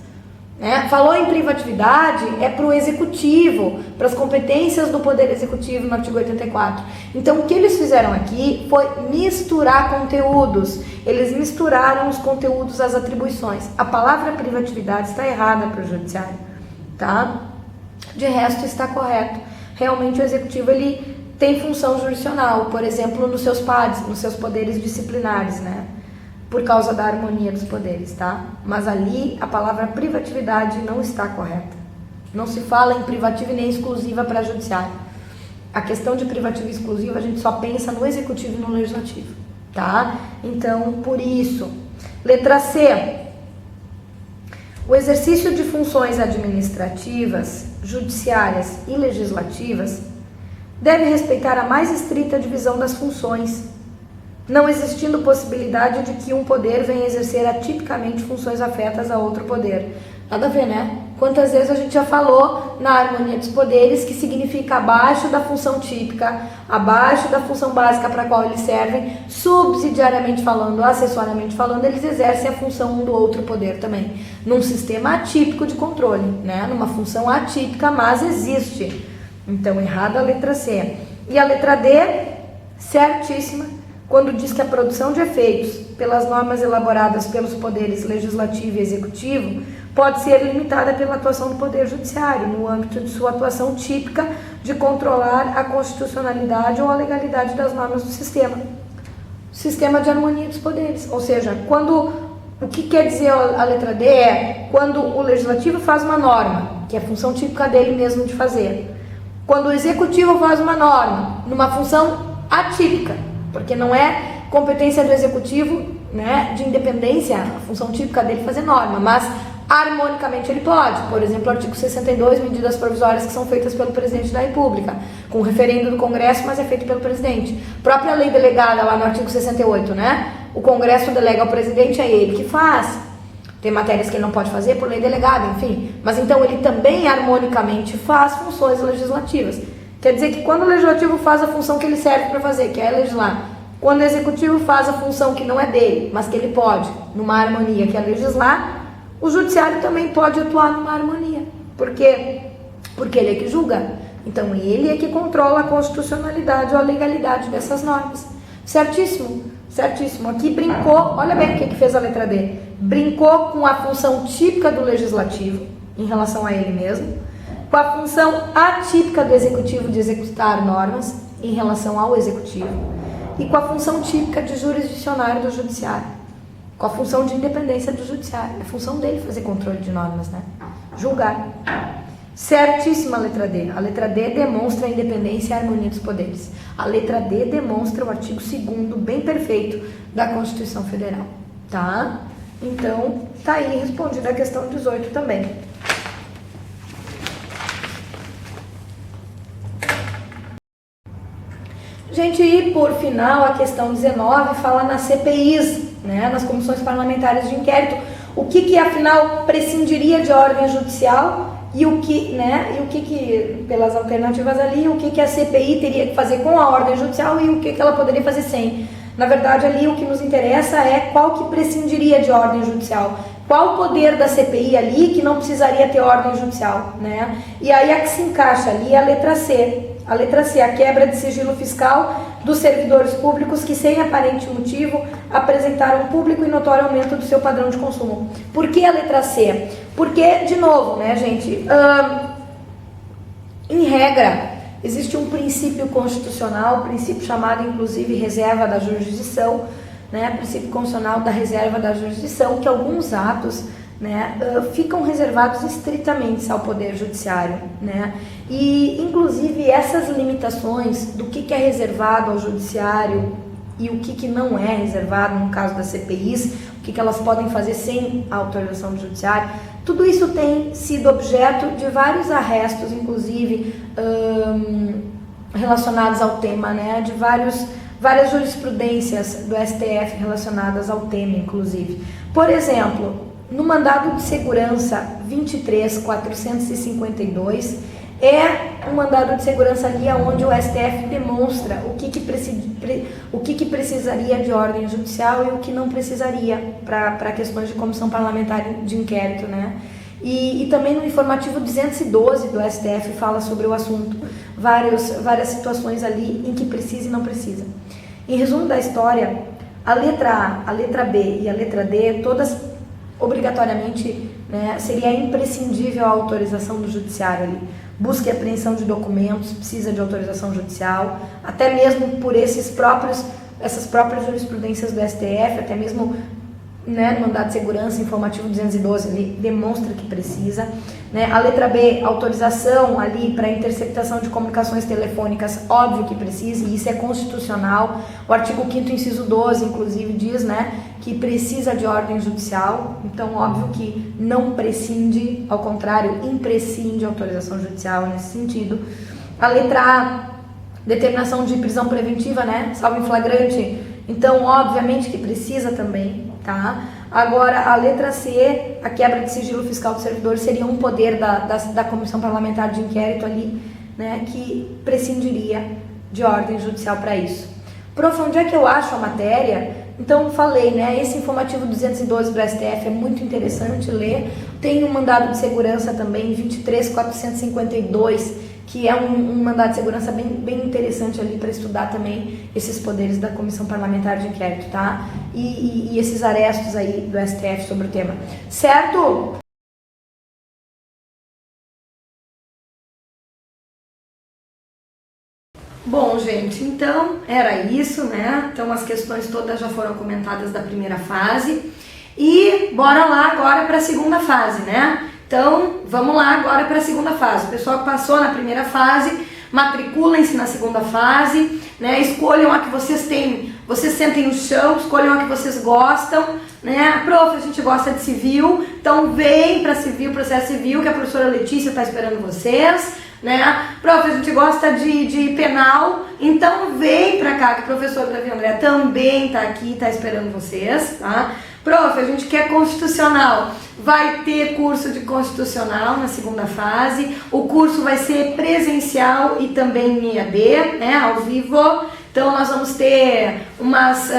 Né? Falou em privatividade, é para o Executivo, para as competências do Poder Executivo no artigo 84. Então o que eles fizeram aqui foi misturar conteúdos, eles misturaram os conteúdos às atribuições. A palavra privatividade está errada para o Judiciário, tá? De resto está correto. Realmente o Executivo ele tem função jurisdicional, por exemplo, nos seus PADs, nos seus poderes disciplinares, né? Por causa da harmonia dos poderes, tá? Mas ali a palavra privatividade não está correta. Não se fala em privativa e nem exclusiva para judiciário. A questão de privativa e exclusiva a gente só pensa no Executivo e no Legislativo, tá? Então, por isso. Letra C. O exercício de funções administrativas, judiciárias e legislativas deve respeitar a mais estrita divisão das funções, não existindo possibilidade de que um poder venha exercer atipicamente funções afetas a outro poder. Nada a ver, né? Quantas vezes a gente já falou na harmonia dos poderes que significa abaixo da função típica, abaixo da função básica para a qual eles servem, subsidiariamente falando, acessoriamente falando, eles exercem a função um do outro poder também. Num sistema atípico de controle, né? Numa função atípica, mas existe. Então, errada a letra C. E a letra D, certíssima, quando diz que a produção de efeitos pelas normas elaboradas pelos poderes legislativo e executivo pode ser limitada pela atuação do Poder Judiciário, no âmbito de sua atuação típica de controlar a constitucionalidade ou a legalidade das normas do sistema. Sistema de harmonia dos poderes. Ou seja, o que quer dizer a letra D é quando o Legislativo faz uma norma, que é a função típica dele mesmo de fazer. Quando o Executivo faz uma norma, numa função atípica, porque não é competência do Executivo, né, de independência, a função típica dele fazer norma, mas harmonicamente ele pode. Por exemplo, o artigo 62, medidas provisórias que são feitas pelo Presidente da República, com referendo do Congresso, mas é feito pelo Presidente. Própria lei delegada lá no artigo 68, né? O Congresso delega ao Presidente, é ele que faz. Tem matérias que ele não pode fazer por lei delegada, enfim. Mas então ele também harmonicamente faz funções legislativas. Quer dizer que quando o Legislativo faz a função que ele serve para fazer, que é legislar, quando o Executivo faz a função que não é dele, mas que ele pode, numa harmonia, que é legislar, o Judiciário também pode atuar numa harmonia. Por quê? Porque ele é que julga. Então ele é que controla a constitucionalidade ou a legalidade dessas normas. Certíssimo? Certíssimo. Aqui brincou, olha bem o que fez a letra D. Brincou com a função típica do Legislativo, em relação a ele mesmo, com a função atípica do Executivo de executar normas, em relação ao Executivo, e com a função típica de jurisdicionário do Judiciário, com a função de independência do Judiciário. É a função dele fazer controle de normas, né? Julgar. Certíssima a letra D. A letra D demonstra a independência e a harmonia dos poderes. A letra D demonstra o artigo 2º, bem perfeito, da Constituição Federal. Tá? Então, tá aí respondida a questão 18 também. Gente, e por final, a questão 19 fala nas CPIs, né, nas comissões parlamentares de inquérito, o que afinal prescindiria de ordem judicial e o que, né, pelas alternativas ali, o que a CPI teria que fazer com a ordem judicial e o que ela poderia fazer sem. Na verdade, ali o que nos interessa é qual que prescindiria de ordem judicial. Qual o poder da CPI ali que não precisaria ter ordem judicial, né? E aí a que se encaixa ali é a letra C. A letra C, a quebra de sigilo fiscal dos servidores públicos que, sem aparente motivo, apresentaram público e notório aumento do seu padrão de consumo. Por que a letra C? Porque, de novo, né, gente, em regra, existe um princípio constitucional, princípio chamado, inclusive, reserva da jurisdição, né, princípio constitucional da reserva da jurisdição, que alguns atos, né, ficam reservados estritamente ao Poder Judiciário, né, e inclusive essas limitações do que é reservado ao Judiciário e o que não é reservado no caso das CPIs, o que elas podem fazer sem a autorização do judiciário. Tudo isso tem sido objeto de vários arrestos, inclusive relacionados ao tema, né? De várias jurisprudências do STF relacionadas ao tema, inclusive. Por exemplo, no mandado de segurança 23.452, é um mandado de segurança ali onde o STF demonstra o que precisaria de ordem judicial e o que não precisaria para questões de comissão parlamentar de inquérito, né? E também no informativo 212 do STF fala sobre o assunto, várias situações ali em que precisa e não precisa. Em resumo da história, a letra A, a letra B e a letra D, todas obrigatoriamente, né, seria imprescindível a autorização do judiciário ali. Busca e apreensão de documentos, precisa de autorização judicial, até mesmo por essas próprias jurisprudências do STF, até mesmo, né, no mandado de segurança, informativo 212, ele demonstra que precisa, né? A letra B, autorização ali para interceptação de comunicações telefônicas, óbvio que precisa, e isso é constitucional. O artigo 5º, inciso 12, inclusive, diz, né, que precisa de ordem judicial, então óbvio que não prescinde, ao contrário, imprescinde a autorização judicial nesse sentido. A letra A, determinação de prisão preventiva, né, salvo em flagrante, então obviamente que precisa também, tá? Agora, a letra C, a quebra de sigilo fiscal do servidor, seria um poder da comissão parlamentar de inquérito ali, né, que prescindiria de ordem judicial para isso. Prof, onde é que eu acho a matéria? Então, falei, né, esse informativo 212 do STF é muito interessante ler. Tem um mandado de segurança também, 23.452, que é um mandado de segurança bem interessante ali para estudar também esses poderes da Comissão Parlamentar de Inquérito, tá? E esses arestos aí do STF sobre o tema. Certo? Bom, gente, então era isso, né? Então as questões todas já foram comentadas da primeira fase e bora lá agora para a segunda fase, né? Então vamos lá agora para a segunda fase. O pessoal que passou na primeira fase, matriculem-se na segunda fase, né? Escolham a que vocês têm, vocês sentem no chão, escolham a que vocês gostam, né? Prof, a gente gosta de civil, então vem para civil, processo civil, que a professora Letícia está esperando vocês. Né? Prof, a gente gosta de penal, então vem pra cá que o professor Davi André também tá aqui, tá esperando vocês, tá? Prof, a gente quer constitucional, vai ter curso de constitucional na segunda fase, o curso vai ser presencial e também em EAD, né, ao vivo. Então nós vamos ter umas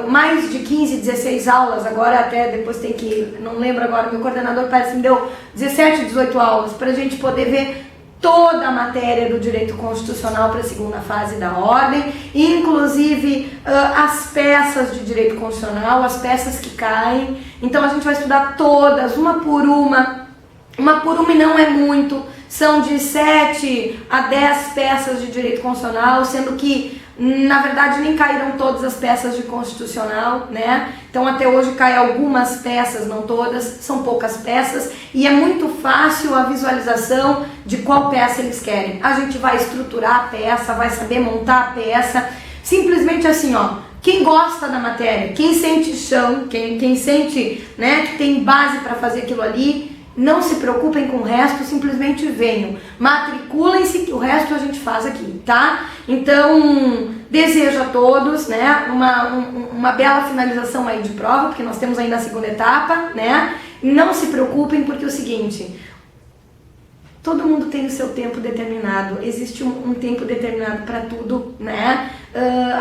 mais de 15, 16 aulas, agora até depois tem que, não lembro agora, meu coordenador parece que me deu 17, 18 aulas pra gente poder ver toda a matéria do direito constitucional para a segunda fase da ordem, inclusive as peças de direito constitucional, as peças que caem. Então a gente vai estudar todas, uma por uma e não é muito, são de 7 a 10 peças de direito constitucional, sendo que na verdade nem caíram todas as peças de constitucional, né? Então até hoje cai algumas peças, não todas, são poucas peças e é muito fácil a visualização de qual peça eles querem. A gente vai estruturar a peça, vai saber montar a peça, simplesmente assim, ó. Quem gosta da matéria, quem sente chão, quem sente, né, que tem base para fazer aquilo ali, não se preocupem com o resto, simplesmente venham, matriculem-se que o resto a gente faz aqui, tá? Então, desejo a todos, né, uma bela finalização aí de prova, porque nós temos ainda a segunda etapa, né? Não se preocupem porque é o seguinte, todo mundo tem o seu tempo determinado, existe um tempo determinado para tudo, né?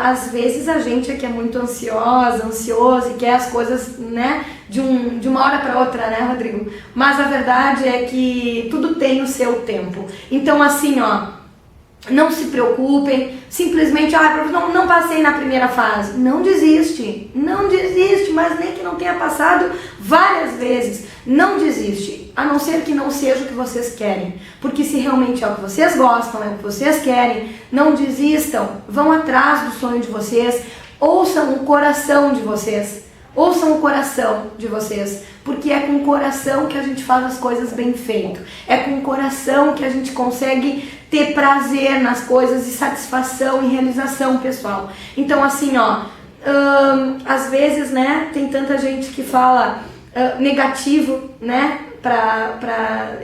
Às vezes a gente é que é muito ansioso e quer as coisas, né, de uma hora para outra, né, Rodrigo? Mas a verdade é que tudo tem o seu tempo. Então, assim, ó, não se preocupem, simplesmente, não passei na primeira fase. Não desiste, mas nem que não tenha passado várias vezes. Não desiste, a não ser que não seja o que vocês querem. Porque se realmente é o que vocês gostam, é o que vocês querem, não desistam, vão atrás do sonho de vocês, ouçam o coração de vocês. Ouçam o coração de vocês, porque é com o coração que a gente faz as coisas bem feito. É com o coração que a gente consegue ter prazer nas coisas e satisfação e realização pessoal. Então assim, ó, às vezes, né, tem tanta gente que fala negativo, né,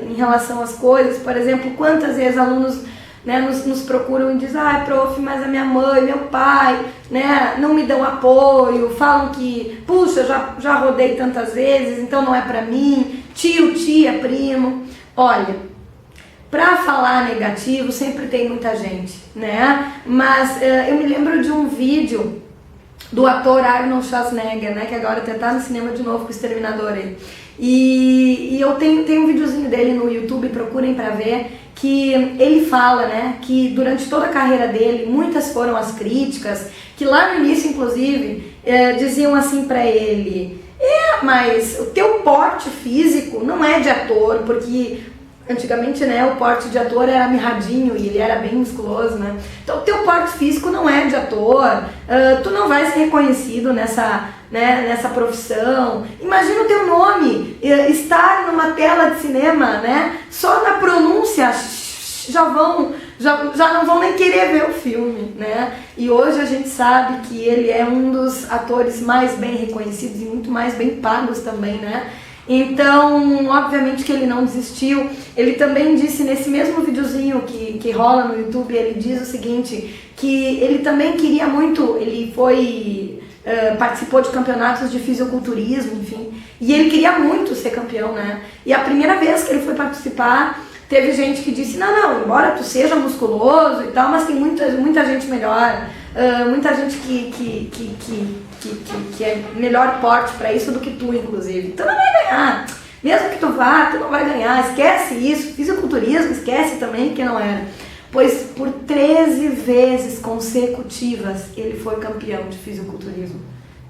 em relação às coisas. Por exemplo, quantas vezes alunos, né, nos procuram e dizem: ai, prof, mas a minha mãe, meu pai, né, não me dão apoio, falam que, puxa, já rodei tantas vezes, então não é pra mim, tio, tia, primo. Olha, pra falar negativo sempre tem muita gente, né, mas eu me lembro de um vídeo do ator Arnold Schwarzenegger, né, que agora até tá no cinema de novo com o Exterminador aí. E eu tenho um videozinho dele no YouTube, procurem pra ver, que ele fala, né, que durante toda a carreira dele, muitas foram as críticas, que lá no início, inclusive, diziam assim pra ele: mas o teu porte físico não é de ator, porque antigamente, né, o porte de ator era mirradinho e ele era bem musculoso, né? Então o teu porte físico não é de ator, tu não vai ser reconhecido nessa profissão. Imagina o teu nome estar numa tela de cinema, né? Só na pronúncia já não vão nem querer ver o filme, né? E hoje a gente sabe que ele é um dos atores mais bem reconhecidos e muito mais bem pagos também, né? Então, obviamente que ele não desistiu. Ele também disse nesse mesmo videozinho que rola no YouTube, ele diz o seguinte, que ele também queria muito, ele participou de campeonatos de fisiculturismo, enfim, e ele queria muito ser campeão, né? E a primeira vez que ele foi participar, teve gente que disse: não, embora tu seja musculoso e tal, mas tem muita gente melhor, muita gente que é melhor porte para isso do que tu, inclusive. Tu não vai ganhar. Mesmo que tu vá, tu não vai ganhar. Esquece isso. Fisiculturismo, esquece também que não era. Pois por 13 vezes consecutivas ele foi campeão de fisiculturismo.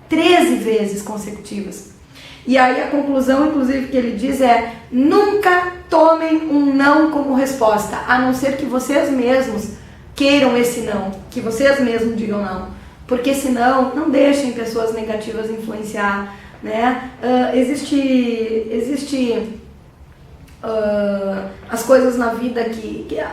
13 vezes consecutivas. E aí a conclusão, inclusive, que ele diz é: nunca tomem um não como resposta, a não ser que vocês mesmos queiram esse não, que vocês mesmos digam não. Porque senão, não deixem pessoas negativas influenciar, né? Existe as coisas na vida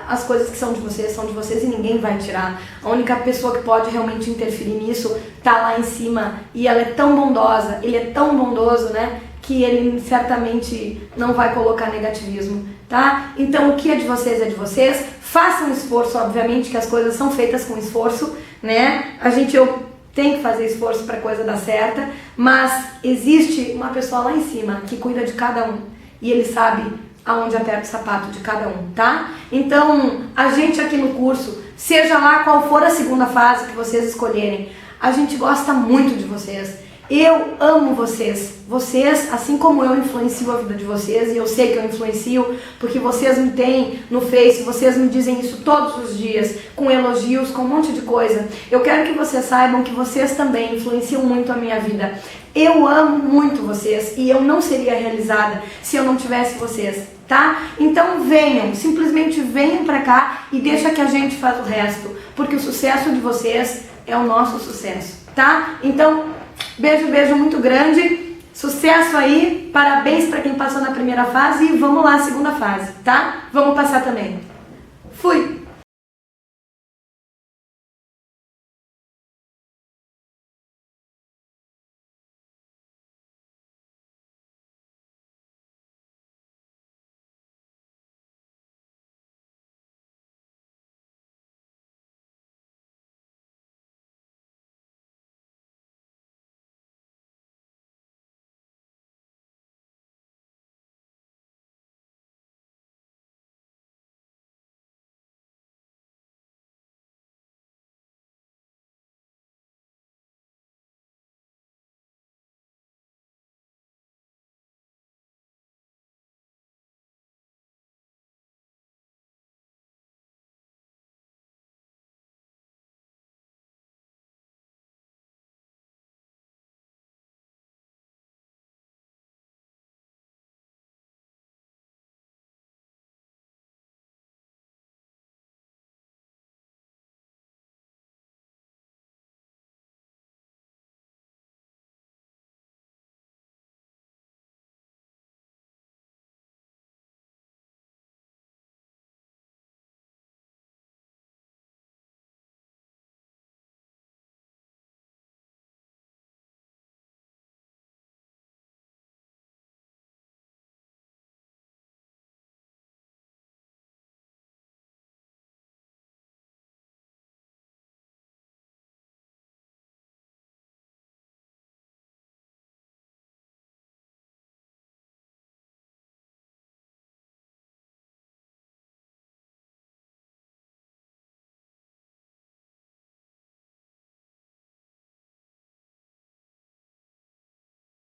as coisas que são de vocês e ninguém vai tirar. A única pessoa que pode realmente interferir nisso tá lá em cima, e ela é tão bondosa, ele é tão bondoso, né? Que ele certamente não vai colocar negativismo, tá? Então o que é de vocês, façam esforço, obviamente que as coisas são feitas com esforço, né? Eu tenho que fazer esforço para a coisa dar certa, mas existe uma pessoa lá em cima que cuida de cada um, e ele sabe aonde aperta o sapato de cada um, tá? Então, a gente aqui no curso, seja lá qual for a segunda fase que vocês escolherem, a gente gosta muito de vocês. Eu amo vocês. Vocês, assim como eu influencio a vida de vocês, e eu sei que eu influencio, porque vocês me têm no Face, vocês me dizem isso todos os dias, com elogios, com um monte de coisa. Eu quero que vocês saibam que vocês também influenciam muito a minha vida. Eu amo muito vocês e eu não seria realizada se eu não tivesse vocês, tá? Então venham, simplesmente venham pra cá e deixa que a gente faz o resto, porque o sucesso de vocês é o nosso sucesso, tá? Então, beijo muito grande, sucesso aí, parabéns para quem passou na primeira fase e vamos lá, segunda fase, tá? Vamos passar também. Fui!